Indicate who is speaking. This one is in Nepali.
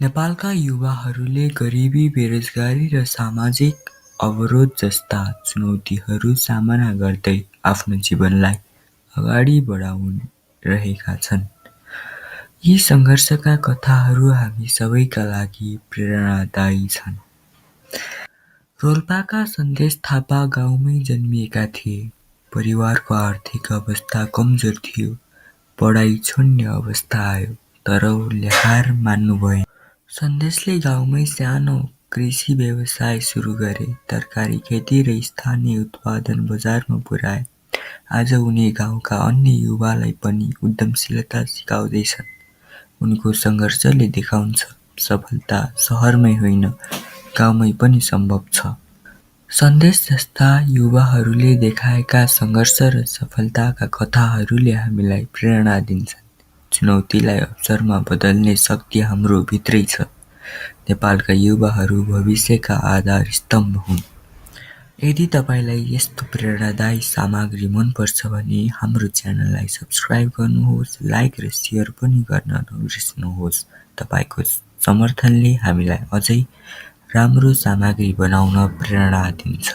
Speaker 1: नेपालका युवाहरूले गरिबी, बेरोजगारी र सामाजिक अवरोध जस्ता चुनौतीहरू सामना गर्दै आफ्नो जीवनलाई अगाडि बढाइरहेका छन्। यी सङ्घर्षका कथाहरू हामी सबैका लागि प्रेरणादायी छन्। रोल्पाका सन्देश थापा गाउँमै जन्मिएका थिए। परिवारको आर्थिक अवस्था कमजोर थियो। पढाइ छोड्ने अवस्था आयो, तर उनले हार मान्नु भएन। सन्देशले गाउँमै सानो कृषि व्यवसाय सुरु गरे, तरकारी खेती र स्थानीय उत्पादन बजारमा पुर्याए। आज उनी गाउँका अन्य युवालाई पनि उद्यमशीलता सिकाउँदैछन्। उनको सङ्घर्षले देखाउँछ सफलता सहरमै होइन, गाउँमै पनि सम्भव छ। सन्देश जस्ता युवाहरूले देखाएका सङ्घर्ष र सफलताका कथाहरूले हामीलाई प्रेरणा दिन्छन्। चुनौतीलाई अवसरमा बदल्ने शक्ति हाम्रो भित्रै छ। नेपालका युवाहरू भविष्यका आधार स्तम्भ हुन्। यदि तपाईँलाई यस्तो प्रेरणादायी सामग्री मनपर्छ भने हाम्रो च्यानललाई सब्स्क्राइब गर्नुहोस्, लाइक र सेयर पनि गर्न नबिर्सनुहोस्। तपाईँको समर्थनले हामीलाई अझै राम्रो सामग्री बनाउन प्रेरणा दिन्छ।